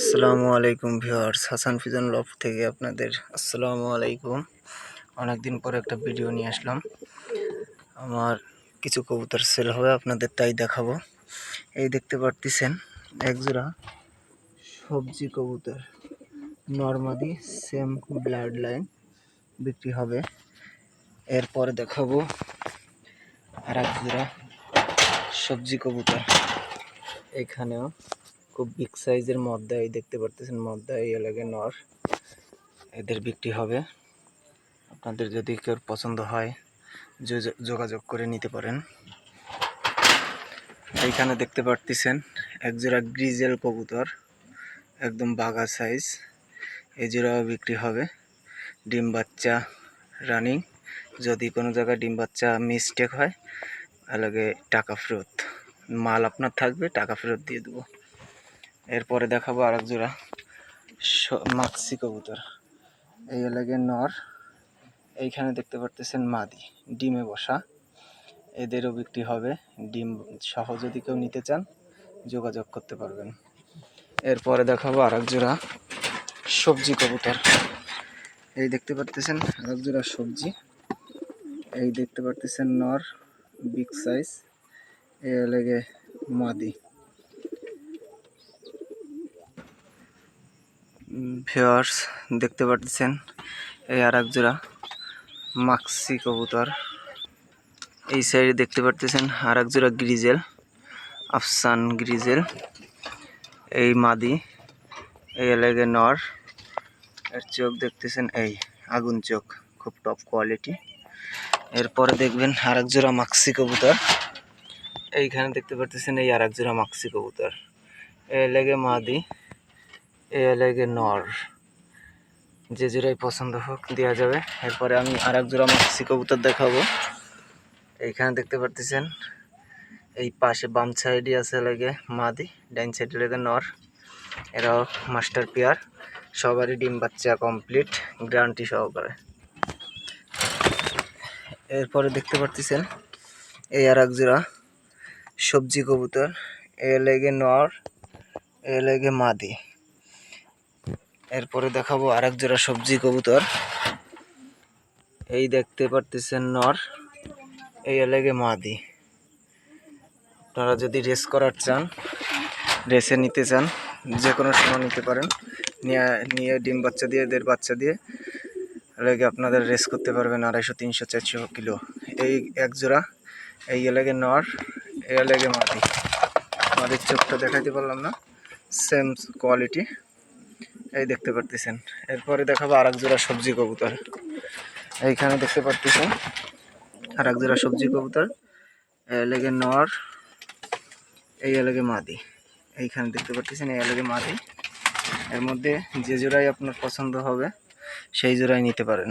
আসসালামু আলাইকুম viewers, Hasan ফিজন loaf থেকে আপনাদের আসসালামু আলাইকুম। অনেকদিন পরে একটা ভিডিও নিয়ে আসলাম। আমার কিছু কবুতর সেল হবে, আপনাদের তাই দেখাবো। এই দেখতে পারতেছেন একজোড়া সবজি কবুতর নরমাদি সেম ব্লাড লাইন বিক্রি হবে। এরপরে দেখাবো আর একজোড়া সবজি কবুতর, এখানেও খুব বিগ সাইজের মদ্দা, এই দেখতে পারতেছেন মদ্দা, এই এলাকায় নর, এদের বিক্রি হবে। আপনাদের যদি কেউ পছন্দ হয় যোগাযোগ করে নিতে পারেন। এইখানে দেখতে পারতেছেন একজোড়া গ্রিজেল কবুতর, একদম বাঘা সাইজ, এই জোড়াও বিক্রি হবে। ডিম বাচ্চা রানিং, যদি কোনো জায়গায় ডিম বাচ্চা মিস্টেক হয় তাহলে টাকা ফেরত, মাল আপনার থাকবে, টাকা ফেরত দিয়ে দেবো। এরপরে দেখাবো আর এক জোড়া মাক্সি কবুতর, এই এলাকায় নর, এইখানে দেখতে পারতেছেন মাদি ডিমে বসা, এদেরও বিক্রি হবে। ডিম সহ যদি কেউ নিতে চান যোগাযোগ করতে পারবেন। এরপরে দেখাবো আর এক জোড়া সবজি কবুতর, এই দেখতে পারতেছেন আর এক জোড়া সবজি, এই দেখতে পারতেছেন নর বিগ সাইজ, এই লেগে মাদি। ভিউয়ার্স দেখতে পারতেছেন এই আর এক জোড়া মাক্সি কবুতর, এই সাইডে দেখতে পারতেছেন আর এক জোড়া গ্রিজেল, আফসান গ্রিজেল, এই মাদি, এই এলাকায় নর, এর চোখ দেখতেছেন এই আগুন চোখ, খুব টপ কোয়ালিটি। এরপরে দেখবেন আর এক জোড়া মাক্সি কবুতর, এইখানে দেখতে পারতেছেন এই আর এক জোড়া মাক্সি কবুতর, এই এলাকায় মাদি, এই এলাকায় নর, যে জোড়াই পছন্দ হোক দেওয়া যাবে। এরপরে আমি আর এক জোড়া মাক্সি কবুতর দেখাবো। এইখানে দেখতে পারতেছেন এই পাশে বাম সাইডে আছে লাগে মাদি, ডাইন সাইডে লাগে নর, এরাও মাস্টার পেয়ার, সবারই ডিম বাচ্চা কমপ্লিট গ্যারান্টি সহকারে। এরপরে দেখতে পারতেছেন এই আর এক জোড়া সবজি কবুতর, এ লেগে নর, এ লেগে মাদি। এরপরে দেখাবো আর এক জোড়া সবজি কবুতর, এই দেখতে পারতেছেন নর, এই লেগে মাদি। আপনারা যদি রেস করার চান, রেসে নিতে চান, যে কোনো সময় নিতে পারেন, নিয়ে ডিম বাচ্চা দিয়ে এদের বাচ্চা দিয়ে লেগে আপনাদের রেস করতে পারবেন 250, 300, 400 কিলো। এই এক জোড়া, এই এলাকে নর, এই এলাকে মাদি। মাদির চোখটা দেখাইতে পারলাম না, সেম কোয়ালিটি, এই দেখতে পারতেছেন। এরপরে দেখাবো আর এক জোড়া সবজি কবুতর, এইখানে দেখতে পারতেছেন আর এক জোড়া সবজি কবুতর, এই এলাকে নর, এই এলাকে মাদি, এইখানে দেখতে পারতেছেন এই এলাকে মাদি। এর মধ্যে যে জোড়াই আপনার পছন্দ হবে সেই জোড়াই নিতে পারেন।